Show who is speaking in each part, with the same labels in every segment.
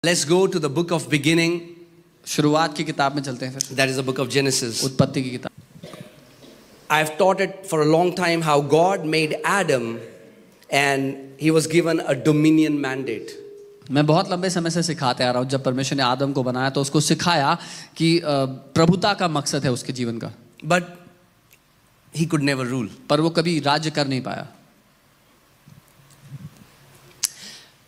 Speaker 1: Let's go to the book of beginning.
Speaker 2: शुरुआत की किताब में चलते हैं फिर.
Speaker 1: That is the book of Genesis.
Speaker 2: उत्पत्ति की किताब.
Speaker 1: I've taught it for a long time how God made Adam and he was given a dominion mandate.
Speaker 2: मैं बहुत लंबे समय से सिखाते आ रहा हूँ. जब परमेश्वर ने आदम को बनाया तो उसको सिखाया कि प्रभुता का मकसद है उसके जीवन का.
Speaker 1: But he could never rule.
Speaker 2: पर वो कभी राज्य कर नहीं पाया.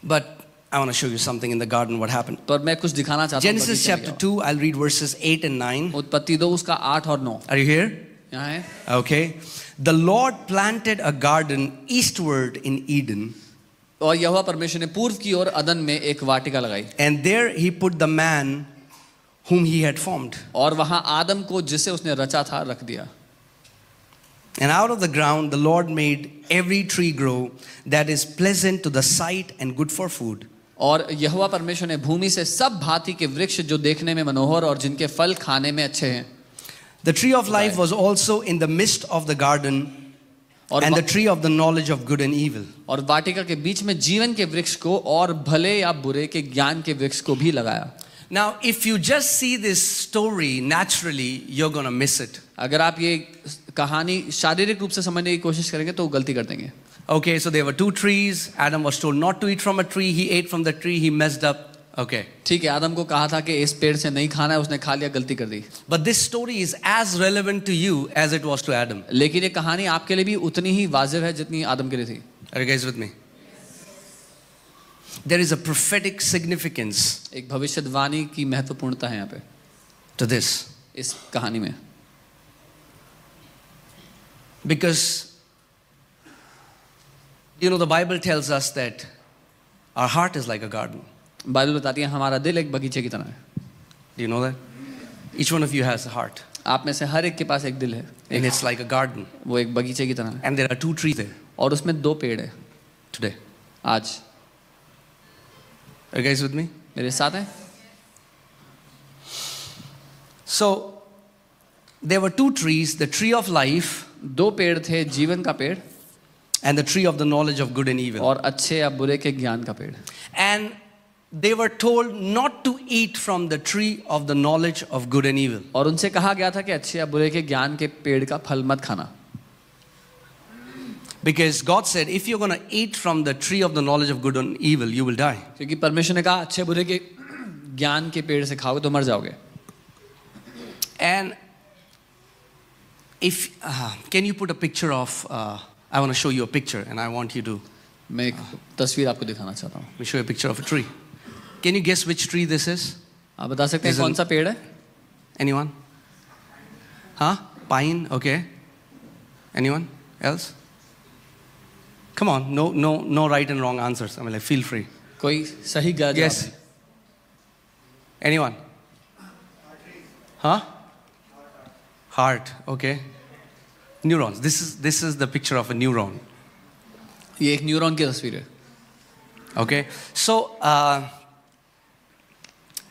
Speaker 1: But I want to show you something in the garden what happened.
Speaker 2: पर मैं कुछ दिखाना चाहता हूँ.
Speaker 1: Genesis chapter 2, I'll read verses 8 and 9.
Speaker 2: उत्पत्ति 2 उसका 8 और 9.
Speaker 1: Are you here?
Speaker 2: यहाँ है.
Speaker 1: Okay. The Lord planted a garden eastward in Eden.
Speaker 2: और यहोवा परमेश्वर ने पूर्व की ओर अदन में एक वाटिका लगाई.
Speaker 1: And there he put the man whom he had formed.
Speaker 2: और वहाँ आदम को जिसे उसने रचा था रख दिया.
Speaker 1: And out of the ground the Lord made every tree grow that is pleasant to the sight and good for food.
Speaker 2: और यहोवा परमेश्वर ने भूमि से सब भांति के वृक्ष जो देखने में मनोहर और जिनके फल खाने में अच्छे हैं.
Speaker 1: The tree of life was also in the midst of the garden and the tree of the knowledge of good and evil.
Speaker 2: और वाटिका के बीच में जीवन के वृक्ष को और भले या बुरे के ज्ञान के वृक्ष को भी लगाया.
Speaker 1: Now if you just see this story naturally you're going to miss it.
Speaker 2: अगर आप ये कहानी शारीरिक रूप से समझने की कोशिश करेंगे तो गलती कर देंगे.
Speaker 1: Okay, so there were two trees. Adam was told not to eat from a tree. He ate from the tree. He messed up. Okay.
Speaker 2: ठीक है, आदम को कहा था कि इस पेड़ से नहीं खाना है, उसने खा लिया, गलती कर दी.
Speaker 1: But this story is as relevant to you as it was to Adam.
Speaker 2: लेकिन ये कहानी आपके लिए भी उतनी ही वाजिब है जितनी आदम के लिए थी.
Speaker 1: Are you guys with me? There is a prophetic significance
Speaker 2: एक भविष्यवाणी की महत्वपूर्णता है यहाँ पे.
Speaker 1: to this.
Speaker 2: इस कहानी में.
Speaker 1: Because you know the Bible tells us that our heart is like a garden.
Speaker 2: Bible बताती है हमारा दिल एक बगीचे की तरह है.
Speaker 1: Do you know that? Each one of you has a heart.
Speaker 2: आप में से हर एक के पास एक दिल है.
Speaker 1: And it's like a garden.
Speaker 2: वो एक बगीचे की तरह है.
Speaker 1: And there are two trees there.
Speaker 2: और उसमें दो पेड़ है.
Speaker 1: Today.
Speaker 2: आज.
Speaker 1: Are you guys with me?
Speaker 2: मेरे साथ हैं?
Speaker 1: So there were two trees, the tree of life.
Speaker 2: दो पेड़ थे, जीवन का पेड़.
Speaker 1: And the tree of the knowledge of good and evil.
Speaker 2: और अच्छे या बुरे के ज्ञान का पेड़.
Speaker 1: And they were told not to eat from the tree of the knowledge of good and evil.
Speaker 2: और उनसे कहा गया था कि अच्छे या बुरे के ज्ञान के पेड़ का फल मत खाना.
Speaker 1: Because God said, if you're going to eat from the tree of the knowledge of good and evil, you will die.
Speaker 2: क्योंकि परमेश्वर ने कहा अच्छे बुरे के ज्ञान के पेड़ से खाओगे तो मर जाओगे.
Speaker 1: And if can you put a picture of I want to show you a picture and I want you to
Speaker 2: मैं एक तस्वीर आपको दिखाना चाहता हूँ.
Speaker 1: let me show you a picture of a tree. Can you guess which tree this is?
Speaker 2: आप बता सकते हैं कौन सा पेड़ है?
Speaker 1: Anyone? Huh? Pine? Okay. Anyone else? Come on, no right and wrong answers. I mean, like, feel free.
Speaker 2: कोई सही गलत
Speaker 1: Yes.
Speaker 2: जवाब?
Speaker 1: Anyone? Huh? Heart. Okay. Neurons. This is the picture of a neuron.
Speaker 2: ये एक neuron की तस्वीर है.
Speaker 1: Okay. So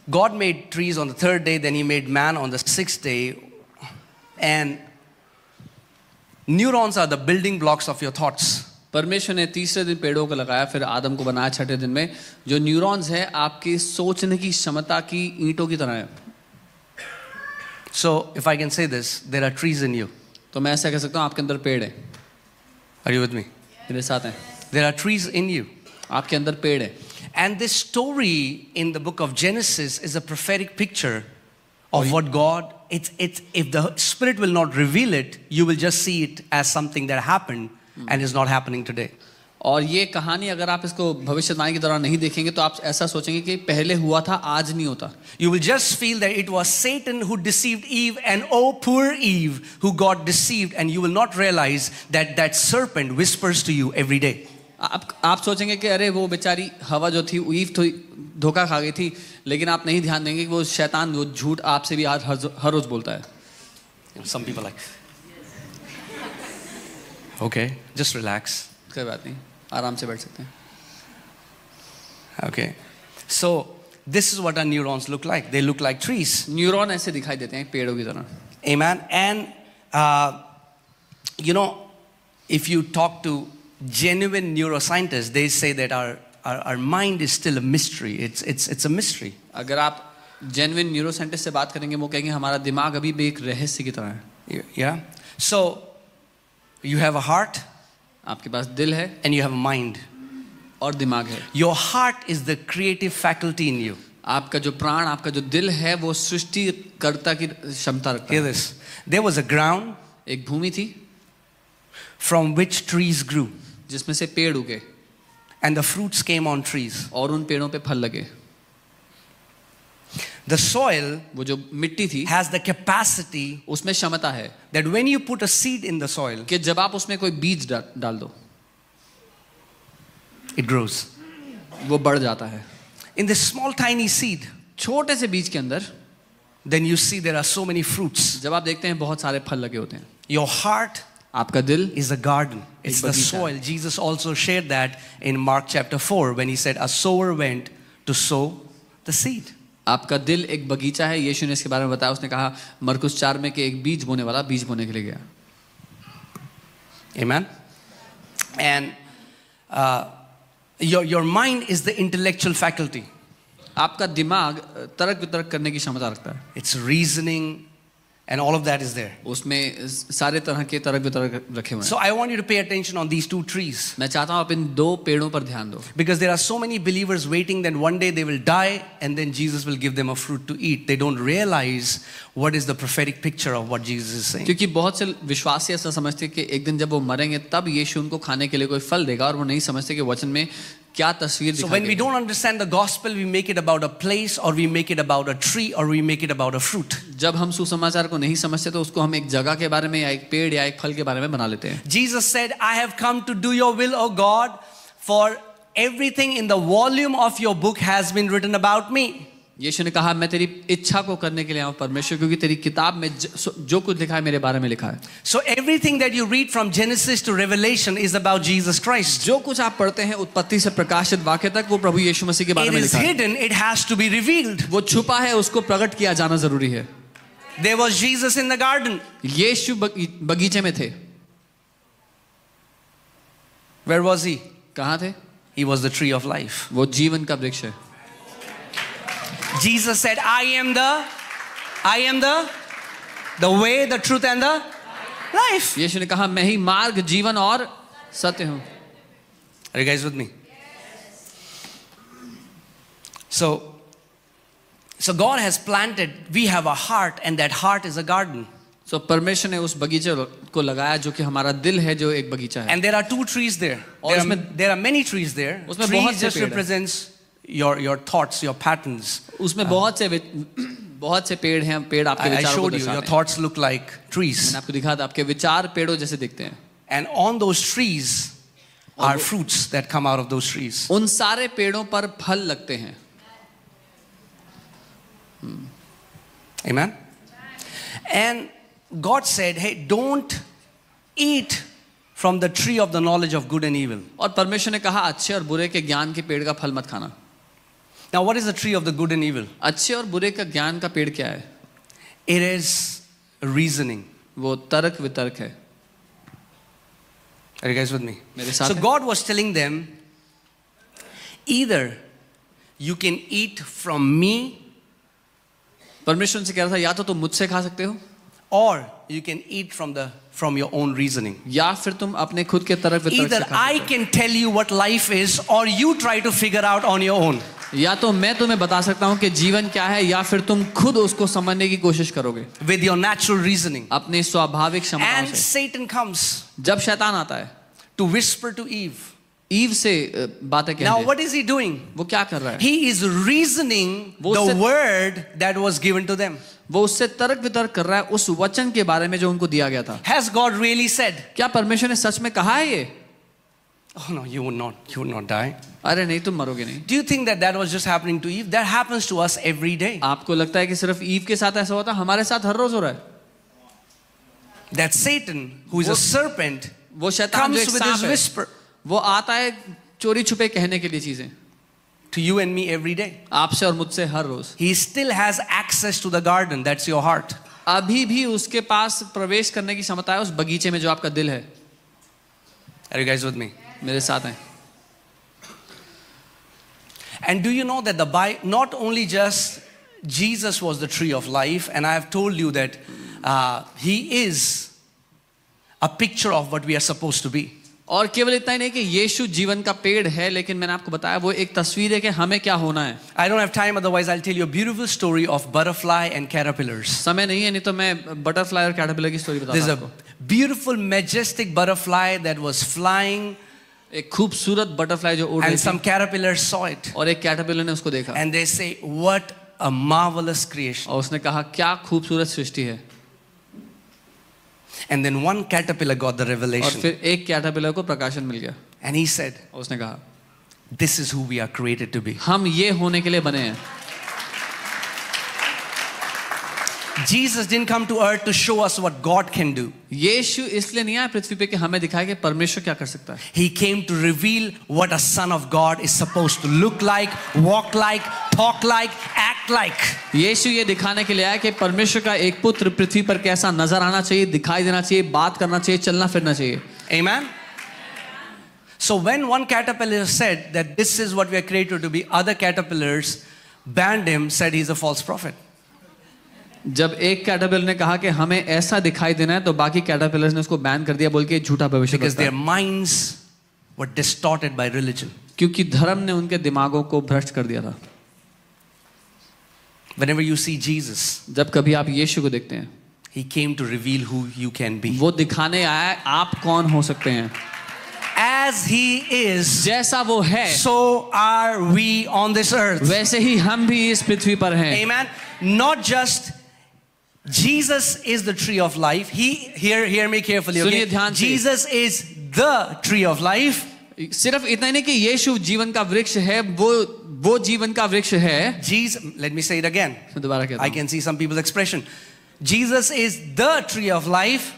Speaker 1: God made trees on the third day, then he made man on the sixth day. And neurons are the building blocks of your thoughts.
Speaker 2: परमेश्वर ने तीसरे दिन पेड़ों को लगाया, फिर आदम को बनाया छठे दिन में. जो न्यूरॉन्स है आपकी सोचने की क्षमता की ईंटों की तरह है.
Speaker 1: So if I can say this, there are trees in you.
Speaker 2: तो मैं ऐसा कह सकता हूँ आपके अंदर पेड़ है.
Speaker 1: Are you with me?
Speaker 2: मेरे साथ हैं.
Speaker 1: There are trees in you.
Speaker 2: आपके अंदर पेड़ है.
Speaker 1: And this story in the book of Genesis is a prophetic picture of what God, it's if the Spirit will not reveal it, you will just see it as something that happened and is not happening today.
Speaker 2: और ये कहानी अगर आप इसको भविष्यवाणी की तरह नहीं देखेंगे तो आप ऐसा सोचेंगे कि पहले हुआ था आज नहीं होता.
Speaker 1: You will just feel that it was Satan who deceived Eve and oh poor Eve who got deceived, and you will not realize that that serpent whispers to you every day.
Speaker 2: आप सोचेंगे कि अरे वो बेचारी हवा जो थी ewe तो धोखा खा गई थी, लेकिन आप नहीं ध्यान देंगे कि वो शैतान वो झूठ आपसे भी आज हर रोज बोलता है.
Speaker 1: Some people like, okay, just relax.
Speaker 2: कोई बात नहीं, आराम से बैठ सकते हैं.
Speaker 1: Okay, so this is what our neurons look like. They look like trees.
Speaker 2: Neuron ऐसे दिखाई देते हैं पेड़ों की तरह.
Speaker 1: Amen. And you know, if you talk to genuine neuroscientists, they say that our our mind is still a mystery. It's a mystery.
Speaker 2: अगर आप genuine neuroscientist से बात करेंगे वो कहेंगे हमारा दिमाग अभी भी एक रहस्य की तरह है.
Speaker 1: Yeah. So you have a heart
Speaker 2: आपके पास दिल है
Speaker 1: and you have a mind.
Speaker 2: और दिमाग है.
Speaker 1: Your heart is the creative faculty in you.
Speaker 2: आपका जो प्राण, आपका जो दिल है वो सृष्टिकर्ता की क्षमता रखता
Speaker 1: Hear
Speaker 2: है.
Speaker 1: this. There was a ground
Speaker 2: एक भूमि थी
Speaker 1: from which trees grew,
Speaker 2: जिसमें से पेड़ उगे
Speaker 1: and the fruits came on trees.
Speaker 2: और उन पेड़ों पे फल लगे.
Speaker 1: The soil
Speaker 2: वो जो मिट्टी थी
Speaker 1: has the capacity
Speaker 2: उसमें क्षमता है
Speaker 1: that when you put a seed in the soil,
Speaker 2: कि जब आप उसमें कोई बीज डाल दो
Speaker 1: it grows.
Speaker 2: वो बढ़ जाता है.
Speaker 1: In this small tiny seed,
Speaker 2: छोटे से बीज के अंदर
Speaker 1: then you see there are so many fruits.
Speaker 2: जब आप देखते हैं बहुत सारे फल लगे होते हैं.
Speaker 1: Your heart
Speaker 2: आपका दिल
Speaker 1: is a garden. It's the
Speaker 2: बगीचा है.
Speaker 1: soil. Jesus also shared that in Mark chapter 4 when he said a sower went to sow the seed.
Speaker 2: आपका दिल एक बगीचा है. यीशु ने इसके बारे में बताया. उसने कहा मरकुस 4 में कि एक बीज बोने वाला बीज बोने के लिए गया.
Speaker 1: Amen. And your mind is the intellectual faculty.
Speaker 2: आपका दिमाग तर्क वितर्क करने की क्षमता रखता है.
Speaker 1: It's reasoning and all of that is there.
Speaker 2: उसमें सारे तरह के तर्क वितर्क रखे हुए हैं.
Speaker 1: So I want you to pay attention on these two trees.
Speaker 2: मैं चाहता हूँ आप इन दो पेड़ों पर ध्यान दो.
Speaker 1: Because there are so many believers waiting that one day they will die and then Jesus will give them a fruit to eat. They don't realize what is the prophetic picture of what Jesus is saying.
Speaker 2: क्योंकि बहुत से विश्वासी ऐसा समझते हैं कि एक दिन जब वो मरेंगे तब यीशु उनको खाने के लिए कोई फल देगा और वो नहीं समझते कि वचन में क्या तस्वीर
Speaker 1: So
Speaker 2: दिखाई
Speaker 1: when we
Speaker 2: गई है.
Speaker 1: don't understand the gospel, we make it about a place or we make it about a tree or we make it about a fruit.
Speaker 2: जब हम सुसमाचार को नहीं समझते तो उसको हम एक जगह के बारे में या एक पेड़ या एक फल के बारे में बना लेते हैं.
Speaker 1: Jesus said, I have come to do your will, O God, for everything in the volume of your book has been written about me.
Speaker 2: यीशु ने कहा मैं तेरी इच्छा को करने के लिए आया हूं परमेश्वर, क्योंकि तेरी किताब में जो कुछ लिखा है मेरे बारे में लिखा है.
Speaker 1: So everything that you read from Genesis to Revelation is about Jesus Christ.
Speaker 2: जो कुछ आप पढ़ते हैं उत्पत्ति से प्रकाशित वाक्य तक वो प्रभु यीशु मसीह के बारे
Speaker 1: It
Speaker 2: में
Speaker 1: is
Speaker 2: लिखा है.
Speaker 1: hidden, it has to be revealed.
Speaker 2: वो छुपा है, उसको प्रकट किया जाना जरूरी है.
Speaker 1: There was Jesus in the garden.
Speaker 2: यीशु बगीचे में थे.
Speaker 1: Where was he?
Speaker 2: कहाँ थे?
Speaker 1: He was the tree of life.
Speaker 2: वो जीवन का वृक्ष है.
Speaker 1: Jesus said, I am the way, the truth and the life.
Speaker 2: यीशु ने कहा मैं ही मार्ग, जीवन और सत्य हूँ.
Speaker 1: Are you guys with me? So God has planted, we have a heart and that heart is a garden.
Speaker 2: So परमेश्वर ने उस बगीचे को लगाया जो कि हमारा दिल है, जो एक बगीचा है.
Speaker 1: And there are two trees there.
Speaker 2: और
Speaker 1: There are many trees there.
Speaker 2: उसमें
Speaker 1: Trees
Speaker 2: बहुत से
Speaker 1: just
Speaker 2: पेड़ हैं.
Speaker 1: represents your thoughts, your patterns.
Speaker 2: उसमें बहुत से पेड़ हैं. पेड़ आपके
Speaker 1: I
Speaker 2: विचारों को
Speaker 1: showed you, your
Speaker 2: दर्शाते हैं.
Speaker 1: thoughts look like trees.
Speaker 2: मैंने आपको दिखा था आपके विचार पेड़ों जैसे दिखते हैं.
Speaker 1: And on those trees are fruits that come out of those trees.
Speaker 2: उन सारे पेड़ों पर फल लगते हैं.
Speaker 1: Amen. And God said, hey, don't eat from the tree of the knowledge of good and evil.
Speaker 2: और परमेश्वर ने कहा अच्छे और बुरे के ज्ञान के पेड़ का फल मत खाना.
Speaker 1: Now what is the tree of the good and evil?
Speaker 2: अच्छे और बुरे का ज्ञान का पेड़ क्या है?
Speaker 1: It is reasoning.
Speaker 2: वो तर्क वितर्क है.
Speaker 1: Are you guys with me?
Speaker 2: मेरे साथ
Speaker 1: So
Speaker 2: हैं?
Speaker 1: God was telling them, either you can eat from me
Speaker 2: परमेश्वर उनसे कह रहा था या तो तुम मुझसे खा सकते हो
Speaker 1: or you can eat from your own reasoning.
Speaker 2: या फिर तुम अपने खुद के तर्क वितर्क
Speaker 1: Either
Speaker 2: से खा
Speaker 1: I
Speaker 2: सकते
Speaker 1: can tell you what life is or you try to figure out on your own.
Speaker 2: हो. या तो मैं तुम्हें बता सकता हूँ कि जीवन क्या है या फिर तुम खुद उसको समझने की कोशिश करोगे
Speaker 1: With your natural reasoning.
Speaker 2: अपने स्वाभाविक क्षमताओं
Speaker 1: And
Speaker 2: से.
Speaker 1: Satan comes
Speaker 2: जब शैतान आता है
Speaker 1: to whisper to Eve.
Speaker 2: Eve से बातें
Speaker 1: Now
Speaker 2: कहने.
Speaker 1: what is he doing?
Speaker 2: वो क्या कर रहा है?
Speaker 1: He is reasoning
Speaker 2: वो
Speaker 1: the
Speaker 2: उससे-
Speaker 1: word that was given to them.
Speaker 2: वो उससे तर्क वितर्क कर रहा है उस वचन के बारे में जो उनको दिया गया था.
Speaker 1: Has God really said?
Speaker 2: क्या परमेश्वर ने सच में कहा है ये?
Speaker 1: Oh no, you would not die.
Speaker 2: अरे नहीं, तुम मरोगे नहीं.
Speaker 1: Do you think that was just happening to Eve? That happens to us every day.
Speaker 2: आपको लगता है कि सिर्फ ईव के साथ ऐसा होता? हमारे साथ हर रोज हो रहा है.
Speaker 1: That Satan, who is a serpent,
Speaker 2: वो शैतान जो
Speaker 1: comes
Speaker 2: एक
Speaker 1: with his
Speaker 2: सांप है,
Speaker 1: whisper
Speaker 2: वो आता है चोरी छुपे कहने के लिए चीजें
Speaker 1: to you and me every day.
Speaker 2: आपसे और मुझसे हर रोज.
Speaker 1: He still has access to the garden. That's your heart.
Speaker 2: अभी भी उसके पास प्रवेश करने की क्षमता है उस बगीचे में जो आपका दिल है.
Speaker 1: Are you guys with me?
Speaker 2: मेरे साथ हैं.
Speaker 1: And do you know that the Bible, not only just Jesus was the tree of life, and I have told you that he is a picture of what we are supposed to be.
Speaker 2: और केवल इतना ही नहीं कि यीशु जीवन का पेड़ है, लेकिन मैंने आपको बताया वो एक तस्वीर है कि हमें क्या होना है.
Speaker 1: I don't have time, otherwise I'll tell you a beautiful story of butterfly and caterpillars.
Speaker 2: समय नहीं है, नहीं तो मैं बटरफ्लाई और कैटरपिलर की स्टोरी
Speaker 1: There's
Speaker 2: बताता
Speaker 1: a
Speaker 2: हूँ.
Speaker 1: beautiful, majestic butterfly that was flying,
Speaker 2: एक खूबसूरत बटरफ्लाई जो उड़ रही
Speaker 1: and
Speaker 2: थी,
Speaker 1: some caterpillars saw it,
Speaker 2: और एक कैटरपिलर ने उसको देखा,
Speaker 1: and they say, "What a marvelous creation!"
Speaker 2: और उसने कहा क्या खूबसूरत सृष्टि है.
Speaker 1: And then one caterpillar got the
Speaker 2: और
Speaker 1: revelation,
Speaker 2: फिर एक कैटरपिलर को प्रकाशन मिल गया,
Speaker 1: and he said,
Speaker 2: और उसने कहा
Speaker 1: "This is who we are created to be."
Speaker 2: हम ये होने के लिए बने हैं.
Speaker 1: Jesus didn't come to earth to show us what God can do.
Speaker 2: यीशु इसलिए नहीं आया पृथ्वी पे कि हमें दिखाए कि परमेश्वर क्या कर सकता है.
Speaker 1: He came to reveal what a son of God is supposed to look like, walk like, talk like, act like.
Speaker 2: यीशु ये दिखाने के लिए आया कि परमेश्वर का एक पुत्र पृथ्वी पर कैसा नजर आना चाहिए, दिखाई देना चाहिए, बात करना चाहिए, चलना फिरना चाहिए.
Speaker 1: Amen? So when one caterpillar said that this is what we are created to be, other caterpillars banned him, said he's a false prophet.
Speaker 2: जब एक कैटरपिलर ने कहा कि हमें ऐसा दिखाई देना है, तो बाकी कैटरपिलर्स ने उसको बैन कर दिया, बोल के झूठा भविष्य
Speaker 1: Because
Speaker 2: बताया.
Speaker 1: their minds were distorted by religion.
Speaker 2: क्योंकि धर्म ने उनके दिमागों को भ्रष्ट कर दिया था.
Speaker 1: Whenever you see Jesus,
Speaker 2: जब कभी आप यीशु को देखते हैं,
Speaker 1: he came to reveal who you can be.
Speaker 2: वो दिखाने आया आप कौन हो सकते हैं.
Speaker 1: As he is,
Speaker 2: जैसा वो है,
Speaker 1: so are we on this earth.
Speaker 2: वैसे ही हम भी इस पृथ्वी पर हैं.
Speaker 1: Amen. Not just Jesus is the tree of life. Hear me carefully.
Speaker 2: सुनिए
Speaker 1: Okay?
Speaker 2: ध्यान से.
Speaker 1: Jesus is the tree of life.
Speaker 2: सिर्फ इतना ही नहीं कि यीशु जीवन का वृक्ष है, वो जीवन का वृक्ष है.
Speaker 1: Jesus, let me say it again.
Speaker 2: मैं दोबारा कहता
Speaker 1: I
Speaker 2: हूँ.
Speaker 1: can see some people's expression. Jesus is the tree of life.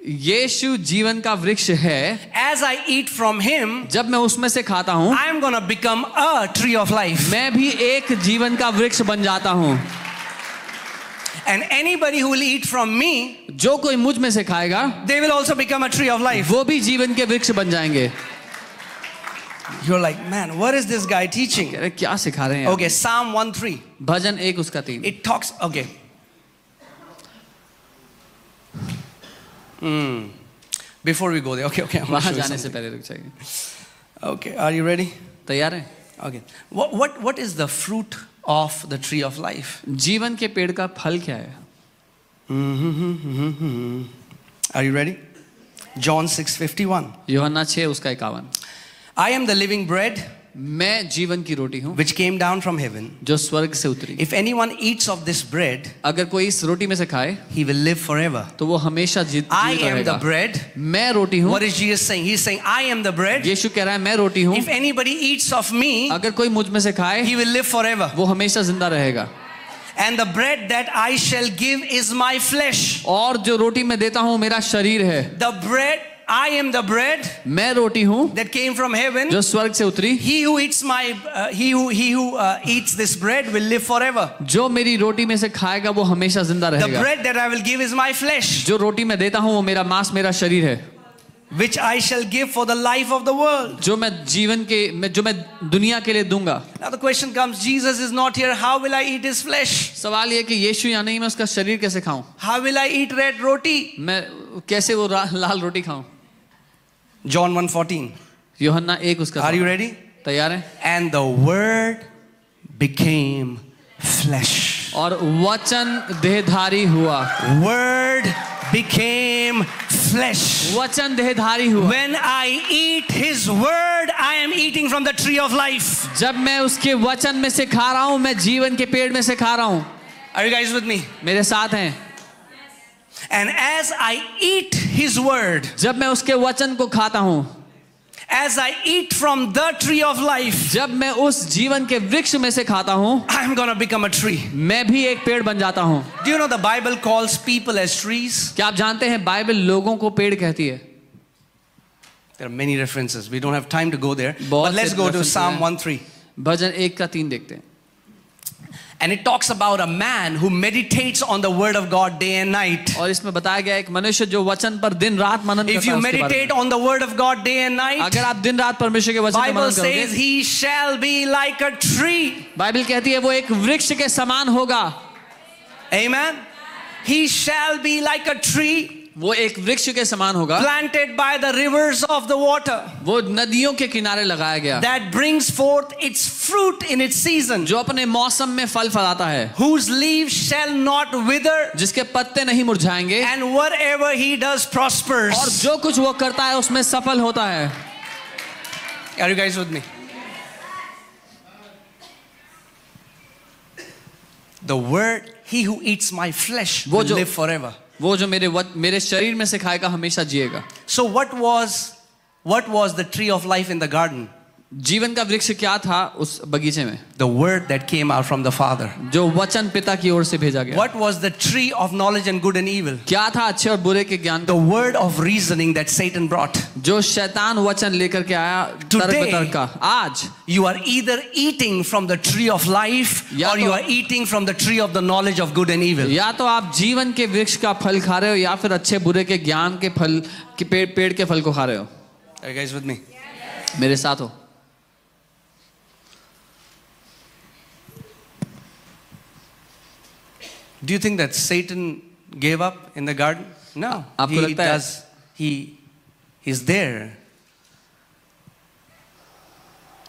Speaker 2: यीशु जीवन का वृक्ष है.
Speaker 1: As I eat from him,
Speaker 2: जब मैं उसमें से खाता हूँ,
Speaker 1: I am gonna become a tree of life.
Speaker 2: मैं भी एक जीवन का वृक्ष बन जाता हूँ.
Speaker 1: And anybody who will eat from me,
Speaker 2: जो कोई मुझ में से खाएगा,
Speaker 1: they will also become a tree of life.
Speaker 2: वो भी जीवन के वृक्ष बन जाएंगे.
Speaker 1: You're like, man, what is this guy teaching?
Speaker 2: अरे क्या सिखा रहे हैं?
Speaker 1: Okay, Psalm 1:3.
Speaker 2: भजन 1 उसका 3.
Speaker 1: It talks, okay. Before we go there, okay, I'm gonna
Speaker 2: वहाँ
Speaker 1: show you
Speaker 2: जाने से
Speaker 1: something.
Speaker 2: पहले रुक जाइए.
Speaker 1: Okay, are you ready?
Speaker 2: तैयार हैं?
Speaker 1: Okay. What is the fruit of the tree of life?
Speaker 2: जीवन के पेड़ का फल क्या है?
Speaker 1: Are you ready? John 6:51.
Speaker 2: यूहन्ना 6 उसका 51.
Speaker 1: I am the living bread
Speaker 2: मैं जीवन की रोटी हूँ
Speaker 1: which came down from heaven.
Speaker 2: जो स्वर्ग से उतरी.
Speaker 1: If anyone eats of this bread,
Speaker 2: अगर कोई इस रोटी में से खाए,
Speaker 1: he will live forever.
Speaker 2: तो वो हमेशा जीवित
Speaker 1: I am the
Speaker 2: रहेगा.
Speaker 1: bread.
Speaker 2: मैं रोटी हूँ.
Speaker 1: What is Jesus saying? He's saying, I am the bread.
Speaker 2: यीशु कह रहा है मैं रोटी हूँ.
Speaker 1: If anybody eats of me,
Speaker 2: अगर कोई मुझ में से खाए,
Speaker 1: he will live forever.
Speaker 2: वो हमेशा जिंदा रहेगा.
Speaker 1: And the bread that I shall give is my flesh.
Speaker 2: और जो रोटी मैं देता हूँ मेरा शरीर है.
Speaker 1: The bread, I am the bread
Speaker 2: मैं रोटी हूँ
Speaker 1: that came from heaven.
Speaker 2: जो स्वर्ग से उतरी.
Speaker 1: He who eats he who eats this bread will live forever.
Speaker 2: जो मेरी रोटी में से खाएगा वो हमेशा जिंदा
Speaker 1: The
Speaker 2: रहेगा.
Speaker 1: bread that I will give is my flesh,
Speaker 2: जो रोटी मैं देता हूँ वो मेरा मांस, मेरा शरीर है.
Speaker 1: which I shall give for the life of the world.
Speaker 2: जो मैं दुनिया के लिए दूंगा.
Speaker 1: Now the question comes, Jesus is not here. How will I eat his flesh?
Speaker 2: सवाल ये कि यीशु यहाँ नहीं, मैं उसका शरीर कैसे खाऊं?
Speaker 1: How will I eat red roti?
Speaker 2: मैं कैसे वो लाल रोटी खाऊं?
Speaker 1: John 1:14.
Speaker 2: यूहन्ना 1 उसका.
Speaker 1: Are you ready?
Speaker 2: तैयार है?
Speaker 1: And the word became flesh.
Speaker 2: और वचन देहधारी हुआ.
Speaker 1: Word became flesh.
Speaker 2: वचन देहधारी हुआ.
Speaker 1: When I eat his word, I am eating from the tree of life.
Speaker 2: जब मैं उसके वचन में से खा रहा हूं, मैं जीवन के पेड़ में से खा रहा हूं.
Speaker 1: Are you guys with me?
Speaker 2: मेरे साथ हैं.
Speaker 1: And as I eat his word,
Speaker 2: जब मैं उसके वचन को खाता हूं,
Speaker 1: as I eat from the tree of life,
Speaker 2: जब मैं उस जीवन के वृक्ष में से खाता हूं,
Speaker 1: I'm gonna become a tree.
Speaker 2: मैं भी एक पेड़ बन जाता हूं.
Speaker 1: Do you know the Bible calls people as trees?
Speaker 2: क्या आप जानते हैं बाइबल लोगों को पेड़ कहती है?
Speaker 1: There are many references. We don't have time to go there.
Speaker 2: बहुत
Speaker 1: But let's
Speaker 2: से
Speaker 1: go to
Speaker 2: references
Speaker 1: Psalm
Speaker 2: हैं.
Speaker 1: 1:3.
Speaker 2: भजन 1 का 3 देखते हैं.
Speaker 1: And it talks about a man who meditates on the word of God day and night.
Speaker 2: और इसमें बताया गया एक मनुष्य जो वचन पर दिन रात मनन करता है.
Speaker 1: If you meditate on the word of God day and night,
Speaker 2: अगर आप दिन रात परमेश्वर के वचन पर
Speaker 1: Bible
Speaker 2: मनन करोगे,
Speaker 1: says he shall be like a tree.
Speaker 2: Bible कहती है वो एक वृक्ष के समान होगा.
Speaker 1: Amen. He shall be like a tree.
Speaker 2: वो एक वृक्ष के समान होगा.
Speaker 1: Planted by the rivers of the water.
Speaker 2: वो नदियों के किनारे लगाया गया.
Speaker 1: That brings forth its fruit in its season.
Speaker 2: जो अपने मौसम में फल फलाता है.
Speaker 1: Whose leaves shall not wither.
Speaker 2: जिसके पत्ते नहीं मुरझाएंगे.
Speaker 1: And whatever he does prospers.
Speaker 2: और जो कुछ वो करता है उसमें सफल होता है.
Speaker 1: Are you guys with me? The word, he who eats my flesh will live forever.
Speaker 2: वो जो मेरे शरीर में से खाएगा हमेशा जिएगा.
Speaker 1: So what was the tree of life in the garden?
Speaker 2: जीवन का वृक्ष क्या था उस बगीचे में?
Speaker 1: The word that came out from the Father.
Speaker 2: जो वचन पिता की ओर से भेजा गया.
Speaker 1: What was the tree of knowledge and good and evil?
Speaker 2: क्या था अच्छे और बुरे के ज्ञान?
Speaker 1: The word of reasoning that Satan brought.
Speaker 2: जो शैतान वचन लेकर के आया तर्क वितर्क का. आज
Speaker 1: you are either eating from the tree of life or you are eating from the tree of the knowledge of good and evil.
Speaker 2: या तो आप जीवन के वृक्ष का फल खा रहे हो या फिर अच्छे बुरे के ज्ञान के फल के पेड़ के फल को खा रहे हो.
Speaker 1: Are you guys with me?
Speaker 2: मेरे साथ हो.
Speaker 1: Do you think that Satan gave up in the garden? No. He's there.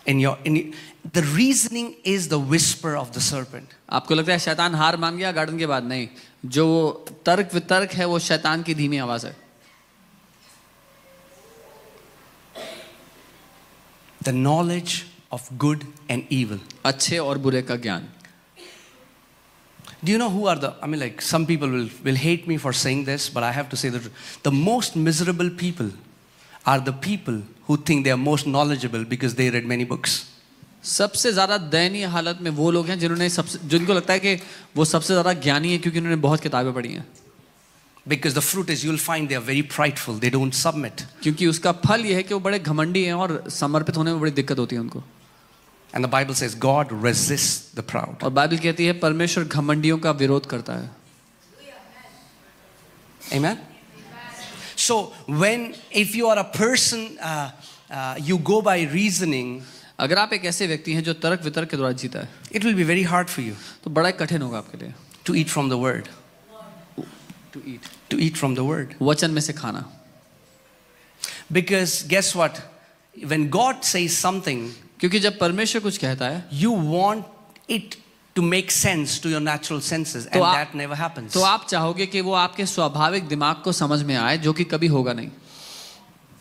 Speaker 1: The reasoning is the whisper of the serpent.
Speaker 2: आपको लगता है शैतान हार मान गया गार्डन के बाद? नहीं. जो तर्क वितर्क है वो शैतान की धीमी आवाज है.
Speaker 1: The knowledge of good and evil.
Speaker 2: अच्छे और बुरे का ज्ञान.
Speaker 1: Do you know who are some people will hate me for saying this, but I have to say that the most miserable people are the people who think they are most knowledgeable because they read many books.
Speaker 2: सबसे ज़्यादा दयनीय हालत में वो लोग हैं जिनको लगता है कि वो सबसे ज़्यादा ज्ञानी है क्योंकि उन्होंने बहुत किताबें पढ़ी हैं.
Speaker 1: Because the fruit is, you'll find they are very prideful. They don't submit.
Speaker 2: क्योंकि उसका फल ये है कि वो बड़े घमंडी हैं और समर्पित होने में बड़ी दिक्कत होती है उनको.
Speaker 1: And the Bible says God resists the proud.
Speaker 2: और बाइबल कहती है परमेश्वर घमंडियों का विरोध करता है.
Speaker 1: Amen. So if you are a person, you go by reasoning.
Speaker 2: अगर आप एक ऐसे व्यक्ति हैं जो तर्क वितर्क के द्वारा जीता है,
Speaker 1: it will be very hard for you.
Speaker 2: तो बड़ा कठिन होगा आपके लिए.
Speaker 1: To eat from the word. To eat from the word.
Speaker 2: वचन में से खाना.
Speaker 1: Because guess what? When God says something,
Speaker 2: क्योंकि जब परमेश्वर कुछ कहता है,
Speaker 1: you want it to make sense to your natural senses, and that never happens.
Speaker 2: तो आप चाहोगे कि वो आपके स्वाभाविक दिमाग को समझ में आए, जो कि कभी होगा नहीं.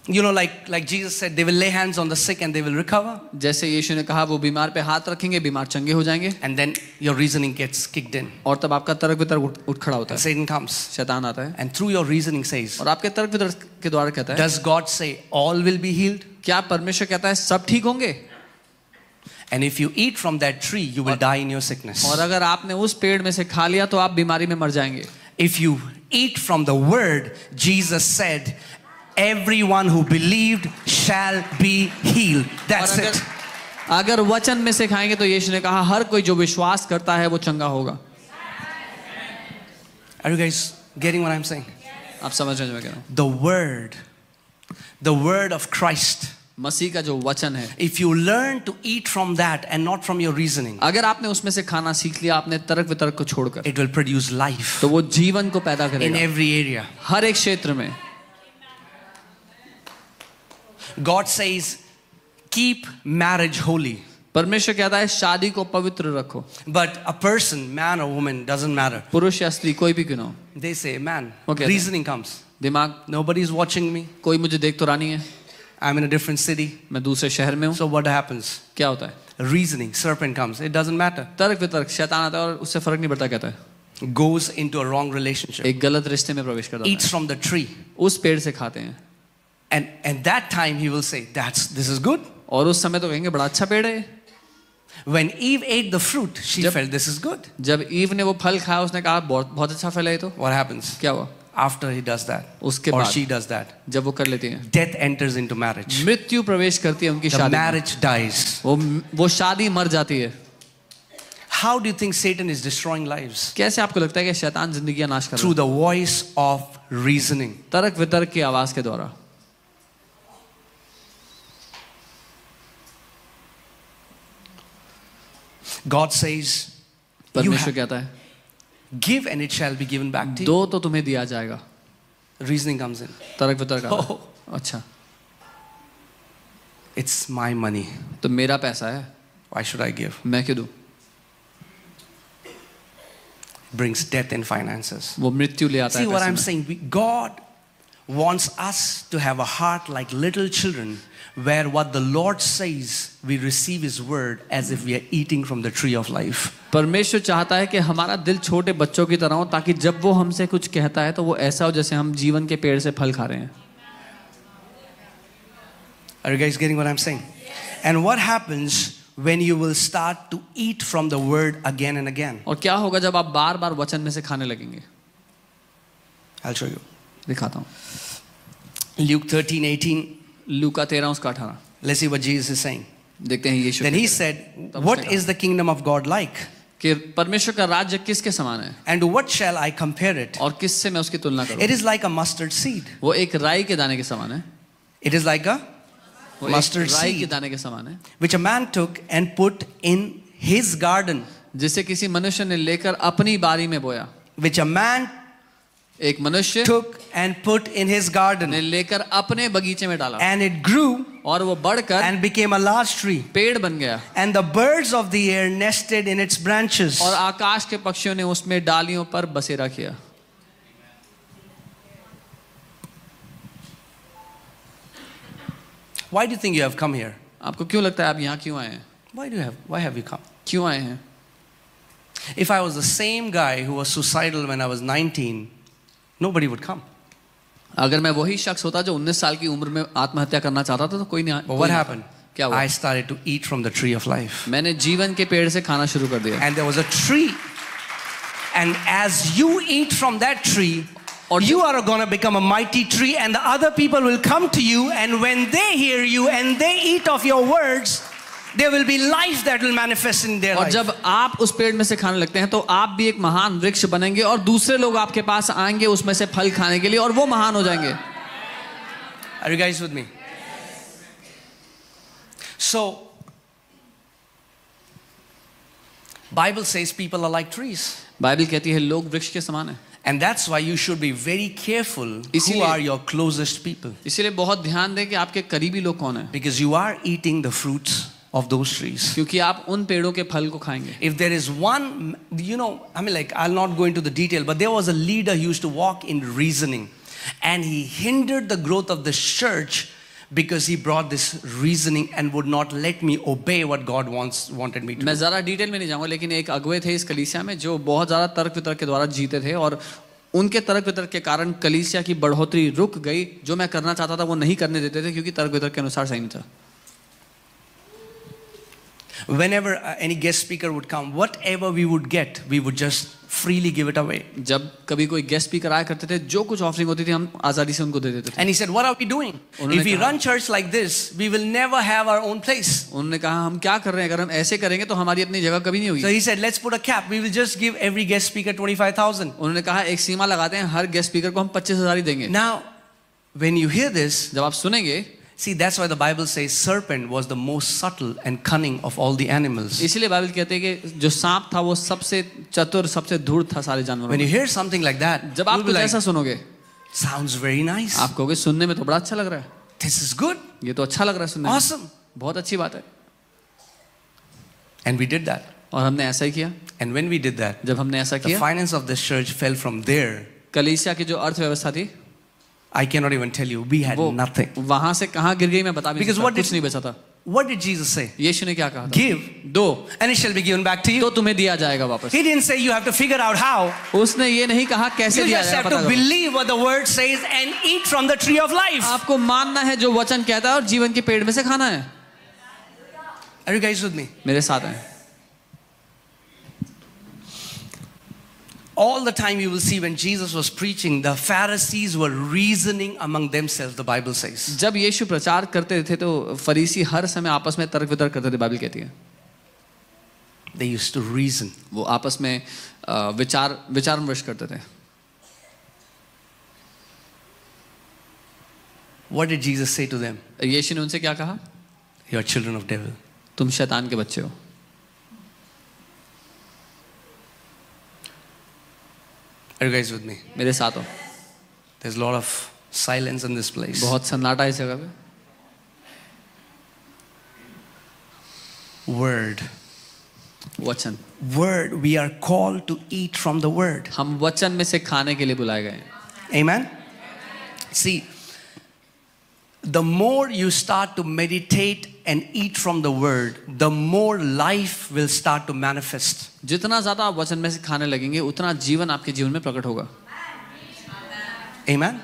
Speaker 1: You know, like Jesus said, they will lay hands on the sick and they will recover.
Speaker 2: जैसे यीशु ने कहा वो बीमार पे हाथ रखेंगे, बीमार चंगे हो जाएंगे.
Speaker 1: And then your reasoning gets kicked in.
Speaker 2: और तब आपका तर्क वितर्क उठ खड़ा होता है.
Speaker 1: Satan comes.
Speaker 2: शैतान आता है.
Speaker 1: And through your reasoning says.
Speaker 2: और आपके तर्क वितर्क के द्वारा कहता है.
Speaker 1: Does God say all will be healed?
Speaker 2: क्या परमेश्वर कहता है सब ठीक होंगे?
Speaker 1: And if you eat from that tree, you will die in your sickness.
Speaker 2: और अगर आपने उस पेड़ में से खा लिया तो आप बीमारी में मर जाएंगे.
Speaker 1: If you eat from the word, Jesus said, everyone who believed shall be healed. That's it.
Speaker 2: अगर वचन में से खाएंगे तो यीशु ने कहा हर कोई जो विश्वास करता है वो चंगा होगा.
Speaker 1: Are you guys getting what I'm saying?
Speaker 2: आप समझ रहे हैं जो मैं कह रहा हूँ?
Speaker 1: The word of Christ.
Speaker 2: मसीह का जो वचन है.
Speaker 1: If you learn to eat from that and not from your reasoning,
Speaker 2: अगर आपने उसमें से खाना सीख लिया आपने तर्क वितर्क को छोड़कर,
Speaker 1: it will produce life.
Speaker 2: तो वो जीवन को पैदा करेगा.
Speaker 1: In every area.
Speaker 2: हर एक क्षेत्र में.
Speaker 1: God says, keep marriage holy.
Speaker 2: परमेश्वर कहता है शादी को पवित्र रखो.
Speaker 1: But a person, man or woman, doesn't matter.
Speaker 2: पुरुष या स्त्री कोई भी क्यों ना हो.
Speaker 1: They say, man,
Speaker 2: okay,
Speaker 1: reasoning comes.
Speaker 2: दिमाग,
Speaker 1: nobody is watching me.
Speaker 2: कोई मुझे देख तो रहा नहीं है.
Speaker 1: I'm in a different city.
Speaker 2: मैं दूसरे शहर में हूँ.
Speaker 1: So what happens?
Speaker 2: क्या होता है?
Speaker 1: Reasoning, serpent comes. It doesn't matter.
Speaker 2: तर्क वितर्क शैतान आता है और उससे फर्क नहीं पड़ता. कहता है
Speaker 1: goes into a wrong relationship.
Speaker 2: एक गलत रिश्ते में प्रवेश करता है.
Speaker 1: Eats from the tree.
Speaker 2: उस पेड़ से खाते हैं.
Speaker 1: And that time he will say, this is good.
Speaker 2: और उस समय तो कहेंगे बड़ा अच्छा पेड़ है.
Speaker 1: When Eve ate the fruit, she felt this is good.
Speaker 2: जब ईव ने वो फल खाया उसने कहा बहुत अच्छा फल है ये तो.
Speaker 1: What happens?
Speaker 2: क्या हुआ?
Speaker 1: After he does that,
Speaker 2: उसके
Speaker 1: or
Speaker 2: बाद
Speaker 1: she does that,
Speaker 2: जब वो कर लेती है,
Speaker 1: death enters into marriage.
Speaker 2: मृत्यु प्रवेश करती है उनकी शादी.
Speaker 1: The marriage dies.
Speaker 2: वो शादी मर जाती है.
Speaker 1: How do you think Satan is destroying lives?
Speaker 2: कैसे आपको लगता है कि शैतान जिंदगियां नाश कर रहा
Speaker 1: Through
Speaker 2: है?
Speaker 1: the voice of reasoning.
Speaker 2: तर्क वितर्क की आवाज के द्वारा.
Speaker 1: God says, you
Speaker 2: परमेश्वर कहता है,
Speaker 1: give and it shall be given back to you.
Speaker 2: दो तो तुम्हें दिया जाएगा.
Speaker 1: Reasoning comes in.
Speaker 2: तर्क वितर्क आता है.
Speaker 1: Oh,
Speaker 2: अच्छा,
Speaker 1: it's my money.
Speaker 2: तो मेरा पैसा है,
Speaker 1: Why should I give?
Speaker 2: मैं क्यों दूं?
Speaker 1: It brings death in finances.
Speaker 2: वो मृत्यु ले आता
Speaker 1: See
Speaker 2: है
Speaker 1: what I'm
Speaker 2: पैसे में.
Speaker 1: saying? God wants us to have a heart like little children, where what the Lord says, we receive His word as if we are eating from the tree of life.
Speaker 2: परमेश्वर चाहता है कि हमारा दिल छोटे बच्चों की तरह हो, ताकि जब वो हमसे कुछ कहता है तो वो ऐसा हो जैसे हम जीवन के पेड़ से फल खा रहे हैं.
Speaker 1: Are you guys getting what I'm saying? And what happens when you will start to eat from the word again and again?
Speaker 2: और क्या होगा जब आप बार बार वचन में से खाने लगेंगे?
Speaker 1: I'll show you.
Speaker 2: दिखाता हूँ.
Speaker 1: Luke 13:18.
Speaker 2: लूका 13 उसका 18.
Speaker 1: Let's see what Jesus is saying.
Speaker 2: देखते हैं यीशु.
Speaker 1: Then He said, what is the kingdom of God like?
Speaker 2: कि परमेश्वर का राज्य किसके समान है?
Speaker 1: And to what shall I compare it?
Speaker 2: और किससे मैं उसकी तुलना करूँ?
Speaker 1: It is like a mustard seed.
Speaker 2: वो एक राई के दाने के समान है.
Speaker 1: It is like a
Speaker 2: वो एक
Speaker 1: mustard
Speaker 2: राई के
Speaker 1: seed,
Speaker 2: दाने के समान है,
Speaker 1: which a man took and put in his garden.
Speaker 2: जिसे किसी मनुष्य ने लेकर अपनी बारी में बोया.
Speaker 1: Which a man
Speaker 2: एक मनुष्य
Speaker 1: took and put in his
Speaker 2: ने
Speaker 1: garden.
Speaker 2: लेकर अपने बगीचे में डाला
Speaker 1: And it grew
Speaker 2: और वो बढ़कर
Speaker 1: and became a large tree.
Speaker 2: पेड़ बन गया.
Speaker 1: And the birds of the air nested in its branches.
Speaker 2: और आकाश के पक्षियों ने उसमें डालियों पर बसेरा किया.
Speaker 1: Why do you think you have come here?
Speaker 2: आपको क्यों लगता है आप यहाँ क्यों आए हैं?
Speaker 1: Why have you come?
Speaker 2: क्यों आए हैं?
Speaker 1: If I was the same guy who was suicidal when I was 19, nobody would come.
Speaker 2: अगर मैं वही शख्स होता जो 19 साल की उम्र में आत्महत्या करना चाहता था तो कोई नहीं.
Speaker 1: But what happened?
Speaker 2: क्या हुआ?
Speaker 1: I started to eat from the tree of life.
Speaker 2: मैंने जीवन के पेड़ से खाना शुरू कर दिया.
Speaker 1: And there was a tree. And as you eat from that tree,
Speaker 2: और
Speaker 1: you are going to become a mighty tree, and the other people will come to you, and when they hear you and they eat of your words, there will be life that will manifest in their
Speaker 2: और
Speaker 1: life.
Speaker 2: जब आप उस पेड़ में से खाने लगते हैं तो आप भी एक महान वृक्ष बनेंगे और दूसरे लोग आपके पास आएंगे उसमें से फल खाने के लिए और वो महान हो जाएंगे.
Speaker 1: Are you guys with me? So, Bible says people are like trees.
Speaker 2: Bible कहती है लोग वृक्ष के समान हैं.
Speaker 1: And that's why you should be very careful who
Speaker 2: इसीलिए-
Speaker 1: are your closest people.
Speaker 2: इसीलिए बहुत ध्यान दें कि आपके करीबी लोग कौन हैं,
Speaker 1: Because you are eating the fruits of those trees.
Speaker 2: क्योंकि आप उन पेड़ों के फल को खाएंगे.
Speaker 1: If there is one, I'll not go into the detail, but there was a leader who used to walk in reasoning. And he hindered the growth of the church because he brought this reasoning and would not let me obey what God wanted me to
Speaker 2: मैं
Speaker 1: do.
Speaker 2: ज़रा detail में नहीं जाऊंगा, लेकिन एक अगुवे थे इस कलीसिया में जो बहुत ज़्यादा तर्क वितर्क के द्वारा जीते थे और उनके तर्क वितर्क के कारण कलीसिया की बढ़ोतरी रुक गई. जो मैं करना चाहता था वो नहीं करने देते थे क्योंकि तर्क वितर्क के अनुसार सही नहीं था.
Speaker 1: Whenever any guest speaker would come, whatever we would get, we would just freely give it away.
Speaker 2: जब कभी कोई गेस्ट स्पीकर आया करते थे, जो कुछ ऑफरिंग होती थी हम आज़ादी से उनको दे देते थे.
Speaker 1: And he said, what are we doing?
Speaker 2: उन्होंने
Speaker 1: If we
Speaker 2: कहा-
Speaker 1: run church like this, we will never have our own place.
Speaker 2: उन्होंने कहा हम क्या कर रहे हैं, अगर हम ऐसे करेंगे तो हमारी अपनी जगह कभी नहीं
Speaker 1: So
Speaker 2: होगी.
Speaker 1: he said, let's put a cap. We will just give every guest speaker 25,000.
Speaker 2: उन्होंने कहा एक सीमा लगाते हैं, हर गेस्ट स्पीकर को हम 25,000 ही देंगे.
Speaker 1: Now, when you hear this,
Speaker 2: जब आप सुनेंगे,
Speaker 1: see, that's why the Bible says serpent was the most subtle and cunning of all the animals.
Speaker 2: इसीलिए बाइबल कहते हैं कि जो सांप था वो सबसे चतुर, सबसे धूर्त था सारे जानवरों
Speaker 1: When
Speaker 2: में.
Speaker 1: you hear something like that,
Speaker 2: जब
Speaker 1: you'll
Speaker 2: आप
Speaker 1: be
Speaker 2: कुछ
Speaker 1: like,
Speaker 2: ऐसा सुनोगे,
Speaker 1: sounds very nice.
Speaker 2: आप कहोगे सुनने में तो बड़ा अच्छा लग रहा है,
Speaker 1: This is good.
Speaker 2: ये तो अच्छा लग रहा है सुनने में,
Speaker 1: Awesome.
Speaker 2: बहुत अच्छी बात है.
Speaker 1: And we did that.
Speaker 2: और हमने ऐसा ही किया.
Speaker 1: And when we did that,
Speaker 2: जब हमने ऐसा
Speaker 1: the
Speaker 2: किया,
Speaker 1: finance of this church fell from there.
Speaker 2: कलीसिया की जो अर्थव्यवस्था थी
Speaker 1: I cannot even tell you. We had
Speaker 2: वो
Speaker 1: nothing.
Speaker 2: वहां से कहाँ गिर गई मैं बता भी नहीं
Speaker 1: Because
Speaker 2: सकता,
Speaker 1: what
Speaker 2: कुछ
Speaker 1: did-
Speaker 2: नहीं बचा था.
Speaker 1: What did Jesus say?
Speaker 2: यीशु ने क्या कहा था?
Speaker 1: Give,
Speaker 2: दो
Speaker 1: and it shall be given back to
Speaker 2: तो
Speaker 1: you.
Speaker 2: तुम्हें दिया जाएगा वापस.
Speaker 1: He didn't say you have to figure out how.
Speaker 2: उसने ये नहीं कहा कैसे
Speaker 1: You
Speaker 2: दिया
Speaker 1: just
Speaker 2: जाएगा,
Speaker 1: have
Speaker 2: पता
Speaker 1: to
Speaker 2: करो.
Speaker 1: believe what the word says and eat from the tree of life.
Speaker 2: आपको मानना है जो वचन कहता है और जीवन के पेड़ में से खाना है.
Speaker 1: Are you guys with me?
Speaker 2: मेरे साथ हैं.
Speaker 1: All the time you will see when Jesus was preaching, the Pharisees were reasoning among themselves, the Bible says.
Speaker 2: जब यीशु प्रचार करते थे तो फरीसी हर समय आपस में तर्क वितर्क करते थे, बाइबल कहती है.
Speaker 1: They used to reason.
Speaker 2: वो आपस में विचार विमर्श करते थे.
Speaker 1: What did Jesus say to them?
Speaker 2: यीशु ने उनसे क्या कहा?
Speaker 1: You are children of devil.
Speaker 2: तुम शैतान के बच्चे हो.
Speaker 1: Are you guys with me?
Speaker 2: मेरे साथ हो.
Speaker 1: There's a lot of silence in this place.
Speaker 2: बहुत सन्नाटा है इस जगह पे.
Speaker 1: Word.
Speaker 2: वचन.
Speaker 1: Word. We are called to eat from the word.
Speaker 2: हम वचन में से खाने के लिए बुलाए गए हैं.
Speaker 1: Amen. See, the more you start to meditate and eat from the word, the more life will start to manifest.
Speaker 2: जितना ज़्यादा आप वचन में से खाने लगेंगे उतना जीवन आपके जीवन में प्रकट होगा.
Speaker 1: Amen.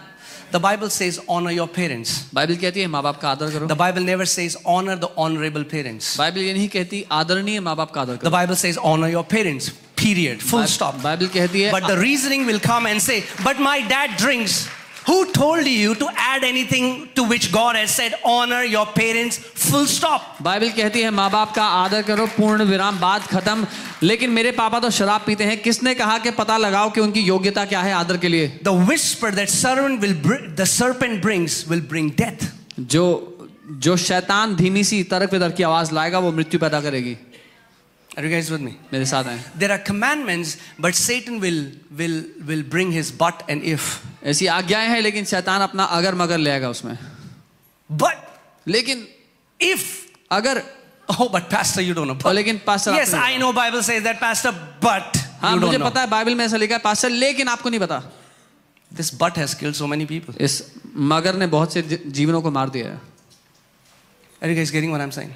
Speaker 1: The Bible says honor your parents.
Speaker 2: Bible कहती है माँ बाप का आदर करो.
Speaker 1: The Bible never says honor the honorable parents.
Speaker 2: Bible ये नहीं कहती आदरणीय माँ बाप का आदर
Speaker 1: The
Speaker 2: करो.
Speaker 1: Bible says honor your parents. Period. Full stop.
Speaker 2: Bible कहती है.
Speaker 1: But the reasoning will come and say, but my dad drinks. Who told you to add anything to which God has said honor your parents? Full stop.
Speaker 2: Bible कहती है माँ बाप का आदर करो, पूर्ण विराम, बात खत्म. लेकिन मेरे पापा तो शराब पीते हैं. किसने कहा कि पता लगाओ कि उनकी योग्यता क्या है आदर के लिए?
Speaker 1: The whisper that the serpent brings will bring death.
Speaker 2: जो शैतान धीमी सी तर्क वितर्क की आवाज लाएगा वो मृत्यु पैदा करेगी.
Speaker 1: Are you guys with me?
Speaker 2: मेरे साथ हैं.
Speaker 1: There are commandments, but Satan will bring his but and if.
Speaker 2: ऐसी आज्ञाएं हैं लेकिन शैतान अपना अगर मगर ले आएगा उसमें.
Speaker 1: But
Speaker 2: लेकिन
Speaker 1: if
Speaker 2: अगर
Speaker 1: oh, but pastor you don't know. But,
Speaker 2: लेकिन pastor
Speaker 1: yes, I know Bible says that, pastor, but
Speaker 2: हाँ
Speaker 1: you
Speaker 2: मुझे
Speaker 1: don't know.
Speaker 2: पता है बाइबल में ऐसा लिखा है पास्टर, लेकिन आपको नहीं पता.
Speaker 1: This but has killed so many people.
Speaker 2: इस मगर ने बहुत से जीवनों को मार दिया है.
Speaker 1: Are you guys getting what I'm saying?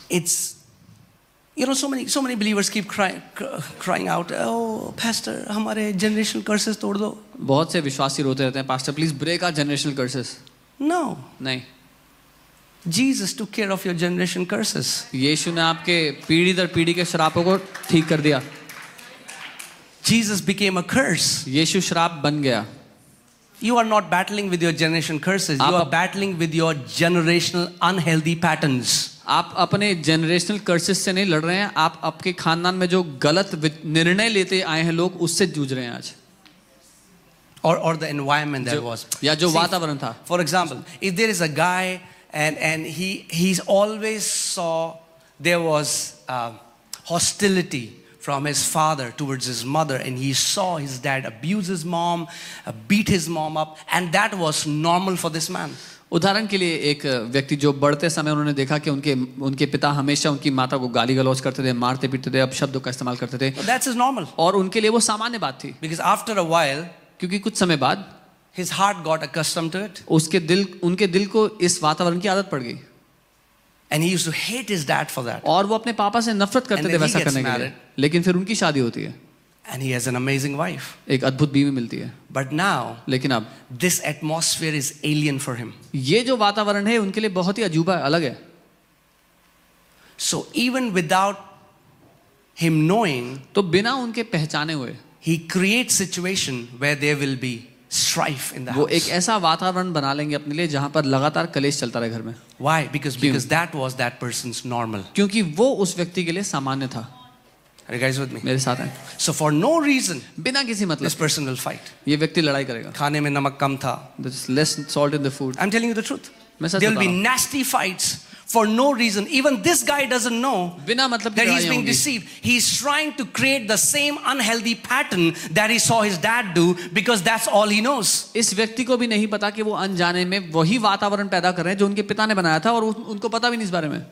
Speaker 1: It's, you know, so many believers keep crying out, oh pastor हमारे generational curses तोड़ दो.
Speaker 2: बहुत से विश्वासी रोते रहते हैं pastor please break our generational curses.
Speaker 1: No.
Speaker 2: नहीं.
Speaker 1: Jesus took care of your generation curses.
Speaker 2: Yeshu ने आपके पीढ़ी दर पीढ़ी के श्रापों को ठीक कर दिया.
Speaker 1: Jesus became a curse.
Speaker 2: यीशु श्राप बन गया.
Speaker 1: You are not battling with your generation curses. You are battling with your generational unhealthy patterns.
Speaker 2: आप अपने जनरेशनल कर्सेस से नहीं लड़ रहे हैं. आप आपके खानदान में जो गलत निर्णय लेते आए हैं लोग उससे जूझ रहे हैं आज.
Speaker 1: Or the environment that was.
Speaker 2: या जो वातावरण था.
Speaker 1: For example, if there is a guy and he's always saw there was hostility from his father towards his mother, and he saw his dad abuse his mom, beat his mom up, and that was normal for this man.
Speaker 2: उदाहरण के लिए एक व्यक्ति जो बढ़ते समय उन्होंने देखा कि उनके पिता हमेशा उनकी माता को गाली गलौज करते थे, मारते पीटते थे, अपशब्दों का इस्तेमाल करते थे.
Speaker 1: That's normal.
Speaker 2: और उनके लिए वो सामान्य बात थी.
Speaker 1: Because after a while,
Speaker 2: क्योंकि कुछ समय बाद
Speaker 1: his heart got accustomed to it.
Speaker 2: उनके दिल को इस वातावरण की आदत पड़ गई.
Speaker 1: And he used to hate his dad for that.
Speaker 2: और वो अपने पापा से नफरत करते थे वैसा करने के लिए. लेकिन फिर उनकी शादी होती है.
Speaker 1: And he has an amazing wife.
Speaker 2: एक अद्भुत बीवी मिलती है.
Speaker 1: But now,
Speaker 2: लेकिन अब
Speaker 1: this atmosphere is alien for him.
Speaker 2: ये जो वातावरण है उनके लिए बहुत ही अजूबा है, अलग है.
Speaker 1: So even without him knowing,
Speaker 2: तो बिना उनके पहचाने हुए,
Speaker 1: he creates situation where there will be strife in the
Speaker 2: वो
Speaker 1: house.
Speaker 2: एक ऐसा वातावरण बना लेंगे अपने लिए जहां पर लगातार कलेश चलता रहे घर में.
Speaker 1: Why? Because that was that person's normal.
Speaker 2: क्योंकि वो उस व्यक्ति के लिए सामान्य था.
Speaker 1: Are you guys with me?
Speaker 2: मेरे साथ हैं.
Speaker 1: So for no reason,
Speaker 2: बिना किसी
Speaker 1: this
Speaker 2: मतलब
Speaker 1: person will fight.
Speaker 2: ये व्यक्ति लड़ाई करेगा.
Speaker 1: खाने में नमक कम था.
Speaker 2: There's less salt in the food.
Speaker 1: I'm telling you the truth.
Speaker 2: मैं सच
Speaker 1: There will
Speaker 2: बता
Speaker 1: be
Speaker 2: रहा हूं.
Speaker 1: nasty fights for no reason. Even this guy doesn't know
Speaker 2: बिना मतलब की
Speaker 1: that he's
Speaker 2: लड़ाई
Speaker 1: being
Speaker 2: होंगी.
Speaker 1: deceived. He's trying to create the same unhealthy pattern that he saw his dad do because that's all he knows.
Speaker 2: इस व्यक्ति को भी नहीं पता कि वो अनजाने में वही वातावरण पैदा कर रहे हैं जो उनके पिता ने बनाया था और उनको पता भी नहीं इस बारे में.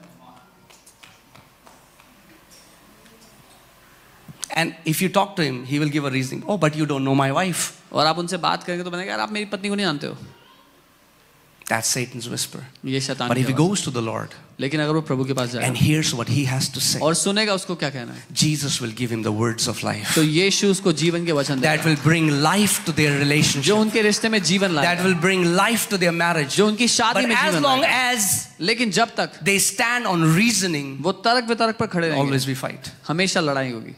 Speaker 1: And if you talk to him, he will give a reasoning. Oh, but you don't know my wife.
Speaker 2: और आप उनसे बात करेंगे तो बनेगा यार आप मेरी पत्नी को नहीं जानते हो.
Speaker 1: That's Satan's whisper.
Speaker 2: ये शैतान
Speaker 1: But
Speaker 2: की
Speaker 1: if he
Speaker 2: आवाज़.
Speaker 1: goes to the Lord
Speaker 2: लेकिन अगर वो प्रभु के पास
Speaker 1: and
Speaker 2: जाएगा
Speaker 1: hears what he has to say,
Speaker 2: और सुनेगा उसको क्या कहना है,
Speaker 1: Jesus will give him the words of life
Speaker 2: तो यीशु उसको जीवन के वचन
Speaker 1: that
Speaker 2: देगा
Speaker 1: will bring life to their
Speaker 2: जो
Speaker 1: relationship,
Speaker 2: उनके रिश्ते में जीवन
Speaker 1: that
Speaker 2: लाएगा,
Speaker 1: will bring life to their marriage.
Speaker 2: जो उनकी शादी
Speaker 1: But
Speaker 2: में
Speaker 1: as
Speaker 2: जीवन
Speaker 1: long
Speaker 2: लाएगा.
Speaker 1: as
Speaker 2: लेकिन जब तक
Speaker 1: they stand on reasoning,
Speaker 2: वो तर्क वितर्क पर खड़े
Speaker 1: always
Speaker 2: रहेंगे
Speaker 1: be fight.
Speaker 2: हमेशा लड़ाई होगी.